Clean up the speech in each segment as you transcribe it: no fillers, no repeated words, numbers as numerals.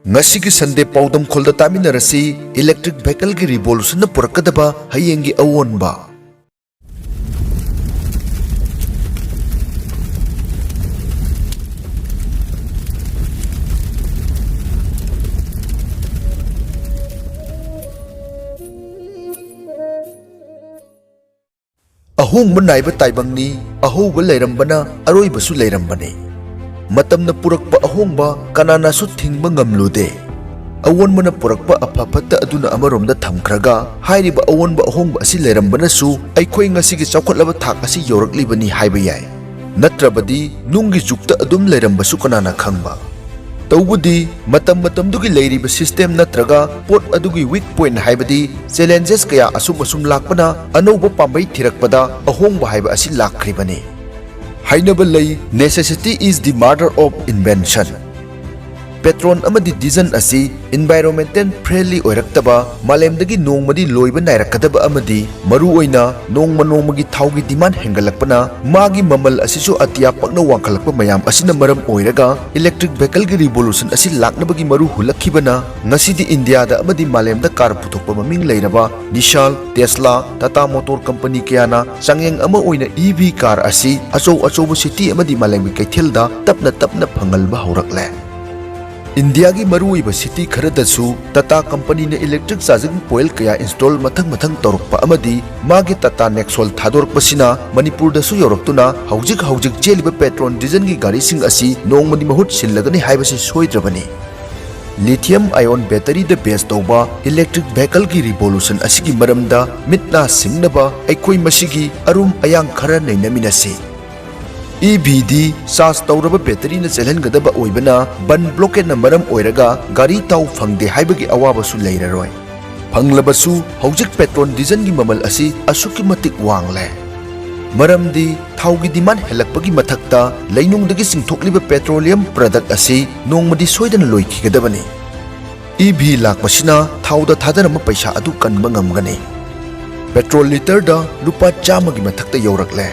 Ngasigi Sunday paudam kholda taminarasi electric vehicle ki revolution na purakadaba hayengi awonba. Ahong manaiba taibangni ahoba leirambana aroibasu leirambane. Matam na purakpa ahongba kanana su thingba ngamlude. Awon mana purakpa apapata aduna amaromda thamkraga hairiba awonba ahongba asi leirambana su aikhoi ngasigi chawkhatlaba thak asi yoraklibani haiba yai. Natrabadi nungi jukta adum leirambasu kanana khangba. Tawbudi matamdugi leiriba system natraga pot adugi weak point haibadi challenges kaya asum lakpana anouba pambai thirakpada ahongba haiba asi lakribani. Hainaba lay necessity is the mother of invention. Petron amadi diesel asi environmental friendly oiraktaba malemdagi nongmadi loiba nairakadaba amadi maru oina nongmagi thaugi demand hengalakpana magi mamal asisu atia pakna wangkhalakpa mayam asina maram oiraga electric vehicle gi revolution asi laknabagi maru hulakhibana ngasidi India da amadi malemda car puthokpa maming leiraba Nissan, Tesla, Tata Motor Company kayana changyeng ama oina EV car asi achobu city amadi malemgi kaithelda tapna phangalba haurakle. India ki maruiba city kharadasu Tata company na electric charging point kaya install mathang torokpa amadi magi Tata Nexol thadorpasina Manipur dasu yoroktuna haujik cheliba petrol diesel gi gari sing asi nongmani mahut sillagani haibasi soidrabani. Lithium ion battery the base tawba electric vehicle ki revolution asigi maramda mitna singnaba aikhoi masigi arum ayang khara nainaminasi. EVD charge tawraba battery na chelhangadaba oibana ban blockade na maram oiraga gari taw phangde haibagi awabasu leiraroi. Phanglabasu haujik petrol diesel gi mamal asi asuki matik wangle. Maramdi thaugi demand helakpagi mathakta leinungdagi singthokliba petroleum product asi nongmadi soidana loikhigadabani. EV lakmasina thauda thadarama paisa adu kanba ngamgani. Petrol liter da lupa 100 gi mathakta yorakle.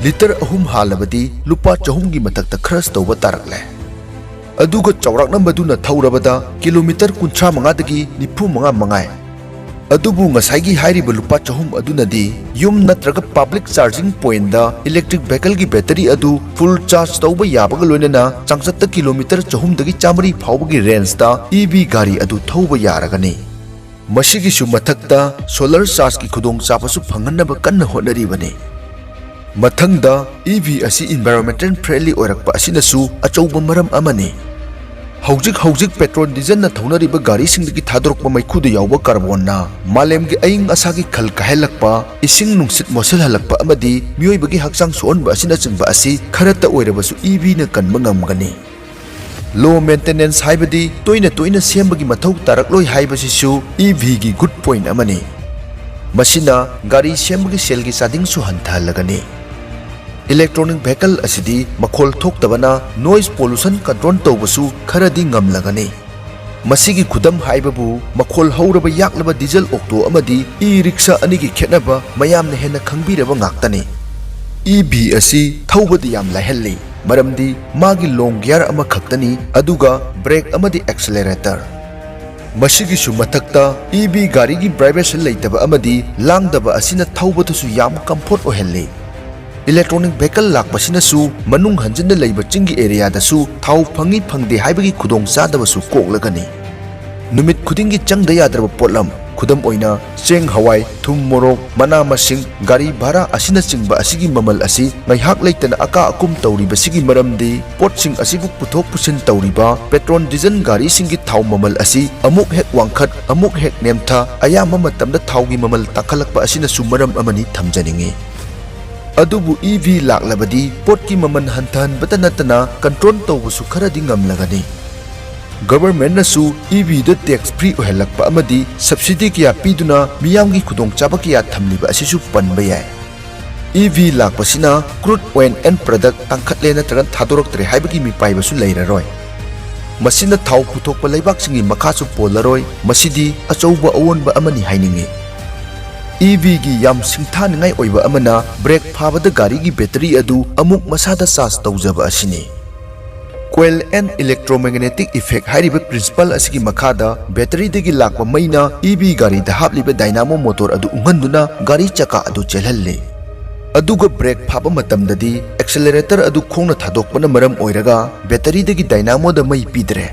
Liter ahum halabadi lupa 400 gi mathakta khras tawba tarakle. Aduga chawrakna maduna thaurabada kilometer 35 dagi 95 mangai. Adubu ngasai hairiba lupa 400 adunadi yum natraga public charging point da electric vehicle gi battery adu full charge tawba yabaga loinana changchatta kilometer 400 dagi 100 phawbagi range da EV gari adu thauba yaragani. Masigi su mathakta solar charge ki khudong chapasu phangannaba kanna honaribani. Mathangda EV asi environmental friendly oirakpa asinasu achouba maram amani. Haujik petrol diesel na thaunariba gari singdagi thadorokpa maikhuda yawba carbon na malemgi aing asagi khal kahelakpa ising nungsit mosel halakpa amadi mioibagi hakchang sonba asina chingba asi kharata oirabasu EV na kanba ngamgani. Low maintenance haibadi toina sembagi mathau tarakloi haibasisu EV gi good point amani. Masina gari sembagi sel gi chading su hanthalagani. Electronic vehicle asidi makhol thoktabana noise pollution control tawbasu kharadi ngamlagani. Masigi khudam haibabu makhol hauraba yaklaba diesel octo amadi e-rickshaw anigi khetnaba mayamna hena khangbiraba ngaktani. EV asi thawbadi yam laihalli maramdi magi long gear ama khaktani aduga brake amadi accelerator. Masigi su mathakta EV gari gi vibration leitaba amadi langdaba asina thawbatusu yam comfort ohelli. Electronic vehicle lakpasina su manung hanjinda leiba chingi area da su thau phangi phangde haibagi khudong chadaba su koklagani. Numit khudingi changda yadraba potlam khudam oina cheng hawai thum morok mana masing gari bhara asina chingba asigi mamal asi ngaihak leitana aka akum tawriba sigi maramdi potsing asibu puthok pusin tawriba petrol diesel gari singi thau mamal asi amuk hek wangkhat amuk hek nemtha ayama matamda thaugi mamal takhalakpa asina su maram amani thamjaningi. Adubu EV laklabadi potki maman hantan batanatana control tawbasu kharadi ngamlagani. Government nasu EV da tax free ohelakpa amadi subsidy kya piduna miyamgi khudong chaba kya thamliba asisu panba yai. EV lakpasina crude oil and product tangkhatle natragan thadoroktre haibagi mipaibasu leiraroi. Masina thau puthokpa leibak singi makhasu polaroi masidi achouba awonba amani hainingi. EV gi yam singthaningai oiba amana brake phabada gari gi battery adu amuk masada charge tawjaba asini. Coil and electromagnetic effect हाइरिबा principle असigi मखादा battery दगी लाकपा मैना EV गाड़ी दा हापलिबा dynamo motor अदु उंगनदुना गाड़ी चका अदु चेलहल्ले अदुगा ब्रेक फाबा मतमददी एक्सेलरेटर अदु खोंगना थादोकपना मरम ओइरगा बैटरी दगी डायनामो दा मै पीदरे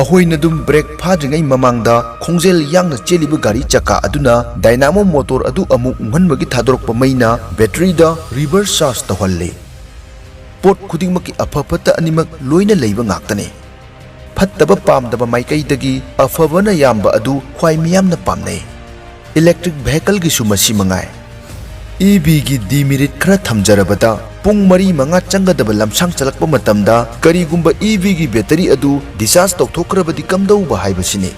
अहोइना दुम ब्रेक फाद्रिङै ममांगदा खोंजेल यांगना चेलिबा गाड़ी चका अदुना डायनामो मोटर अदु अमु उंगनबगी थादोरकपा मैना बैटरी दा रिवर्स चार्ज तहल्ले पोट खुदिंगमकी अफफत अनिमक लोइना लैबा ngaktane फत्तबा पामदबा माइकैदगी अफबना यामबा अदु ख्वाइ मियामना पामनै इलेक्ट्रिक व्हीकल गी सुमसी मंगाय EV गी डिमेरिट खरा थमजरबदा पुंग मरी मंगा चंगदबा लमसांग चलकपा मतमदा करिगुंबा EV गी बैटरी अदु डिस्चार्ज तौथोक्रबदी कमदौबा हाइबसिने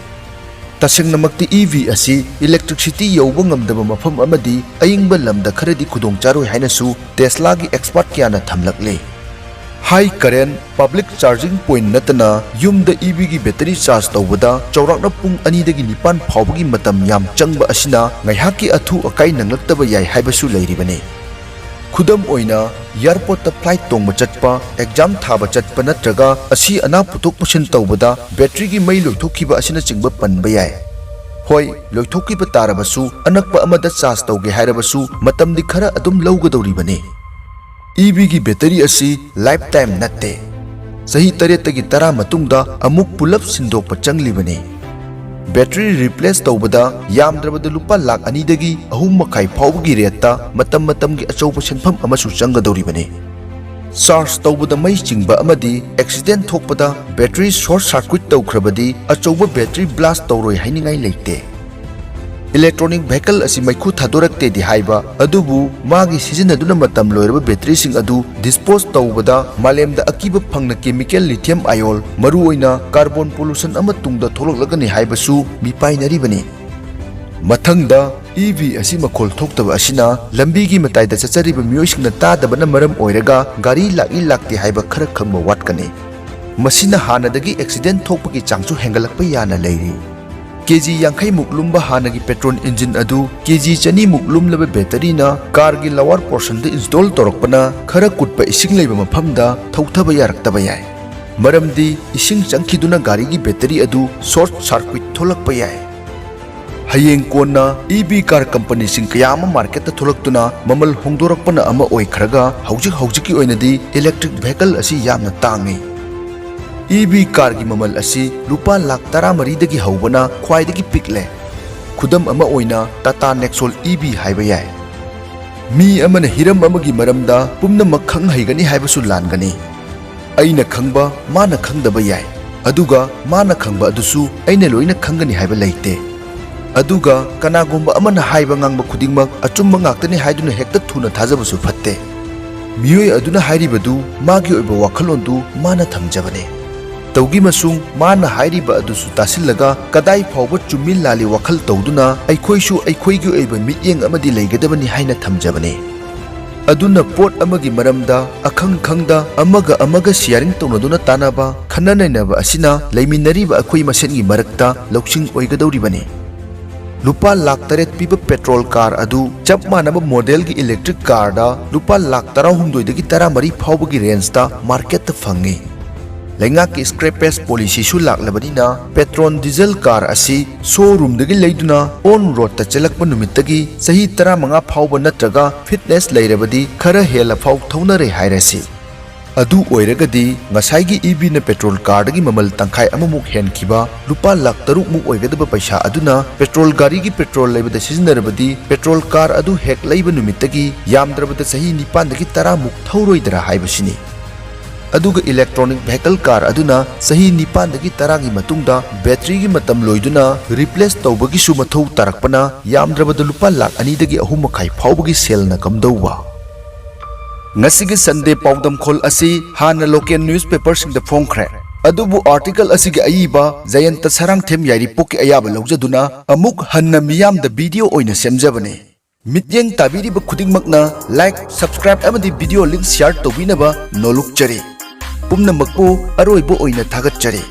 तसेंगनमक्ति EV असि इलेक्ट्रिसिटी यौबा ngamदबा मफम अमदी अयिंगबा लमदा खरदी खुदोंग चारोय हाइनसु टेस्ला गी एक्सपर्ट क्याना थमलकले high current public charging point नतना युमदा EV गी बैटरी चार्ज तौबदा चौराकना पुंग अनिदगी निपान फावबगी मतम याम चंगबा असिना ngaihakki अथु अकाई नंगलक्तबा याय हाइबसु लैरिबने खुदम ओइना एयरपोर्ट फ्लाइट तोंग चटपा एग्जाम थाबा चटपा नत्रगा असि अना पुथोक पुसिन तौबदा बैटरी गी मै लोइथोखिबा असिना चिंगबा पनबा याय होय लोइथोखिबा तारबसु अनकपा अमदा चार्ज तौगे हाइरबसु मतमदि खरा अदुम लौगदौरिबने EV की बैटरी असी लाइफ टाइम नत्ते सही तरेतगी तरा मतुंगदा अमुक पुलप सिंदोक चंगलिबने बैटरी रिप्लेस तौबदा यामद्रबदा लुपा लाख अनिदगी अहुम मखाई फावबगी रेटता मतम मतमगी अचौबा सेनफम अमसु चंगदौरिबने चार्ज तौबदा मै चिंगबा अमदी एक्सीडेंट थोकपदा बैटरी शॉर्ट सर्किट तौख्रबदी अचौबा बैटरी ब्लास्ट तौरोय हाइनिंगाई लेते इलेक्ट्रॉनिक व्हीकल असि मैखु थादोरक्ते दि हाइबा अदुबु मागी सिजनदुना मतम लोइरबा बैटरी सिंग अदु डिस्पोज तौबदा मालेमदा अकीबा फंगना केमिकल लिथियम आयोल मरु ओइना कार्बन पोल्यूशन अमा तुंगदा थोलकलगनि हाइबसु मिपाइनरिबने मथंगदा EV असि मखोल थोक्तबा असिना लंबीगी मताइदा चचरिबा मियोइसिंगना तादबना मरम ओइरगा गाड़ी लाकी लाक्ति हाइबा खरा खंगबा वाटकने मसिना हानादगी एक्सीडेंट थोकपगी चांगसु हेंगलकपा याना लैरि केजी यांखै मुकलुम्बा हानगी पेट्रोल इंजिन अदु केजी चनी मुकलुमलबा बैटरी ना कार की लोअर पोर्शन दे इंस्टॉल तोरकपना खरा कुटपा इसिंग लैबा मफमदा थौथबा यारक्तबा याय मरमदी इसिंग चंखिदुना गाड़ी की बैटरी अदु शॉर्ट सर्किट थोलकपा याय हयेंग कोना EV कार कंपनी सिंग कयामा मार्केट थोलक्तुना ममल होंदोरकपना अमा ओइखरगा हौजिक ओइनदी इलेक्ट्रिक व्हीकल असि यामना तांगै EV कार की ममल असि रुपा लाख 13 हौबना ख्वाइदगी पिकले खुदम अमा ओइना टाटा नेक्सोल EV हाइबा याय मी अमना हिरम अमगी मरमदा पुमनमक खंग हैगनी हाइबसु लानगनी अइना खंगबा माना खंगदबा याय अदुगा माना खंगबा अदुसु अइना लोइना खंगनी हाइबा लैते अदुगा कनागुंबा अमना हाइबा ngang खुदिंगमक अचुम्बा ngaktani हाइदुना हेक्ता थुना थाजबसु फत्ते मियोय अदुना हाइरिबदु मागी ओइबा वाखलोंदु माना थमजबने तौगी मसुंग माना हाइरिबा अदुसु तासिलगा कदाई फावबा चुमिल लाली वखल तौदुना अइखोइसु अइखोइगी ओइबा मियेंग अमदि लैगदबनि हाइना थमजबने अदुना पोट अमगी मरमदा अखंग खंगदा अमगा शेयरिंग तौनदुना तानाबा खन्ननैनबा असिना लैमिनरिबा अखोइ मसेनगी मरक्ता लौसिंग ओइगदौरिबने रुपा लाख 8 पीबा पेट्रोल कार अदु चप मानबा मॉडल की इलेक्ट्रिक कार दा रुपा lakh 13 दगी 13 फावबगी range the market fungi लैंगा की स्क्रैपेज पॉलिसी सु लाक्लबनिना पेट्रोल डीजल कार असि शोरूम दगी लैदुना ऑन रोड ता चलकपा नुमितगी सही 15 फावबा नत्रगा फिटनेस लैरबदी खरा हेला फाव थौनरे हाइरसि अदु ओइरगदी ngसाइगी EV ना पेट्रोल कार दगी ममल तंखाय अममुक हेनखिबा रुपा लाख 3 मुक ओइगदबा पैसा अदुना पेट्रोल गाड़ी की पेट्रोल लैबदा सिजनरबदी पेट्रोल कार अदु हेक लैबा नुमितगी यामद्रबदा सही 9 दगी 10 मुक थौरोइदरा हाइबसिनी अदुगा इलेक्ट्रॉनिक व्हीकल कार अदुना सही 9 दगी 10 गी मतुंगदा बैटरी की मतम लोइदुना रिप्लेस तौबगी सु मथौ तारकपना यामद्रबदा रुपा लाख 2 दगी 3 मखाई फावबगी सेलना कमदौवा ngasiga Sunday पाउदम खोल असि हाना लोकल न्यूज़पेपर सिंग द फोंखरे अदुबु आर्टिकल असिगे अयिबा जयंत सरंग थेम यारी पोके अयाबा लौजदुना अमुक हन्ना मियाम द वीडियो ओइना सेमजबने मित्येंग ताबिरिबा खुदिंगमकना लाइक सब्सक्राइब अमदि वीडियो लिंक शेयर तौबिनबा नोलुक चरे पुमनमकपु अरोइबो ओइना थागत चरे।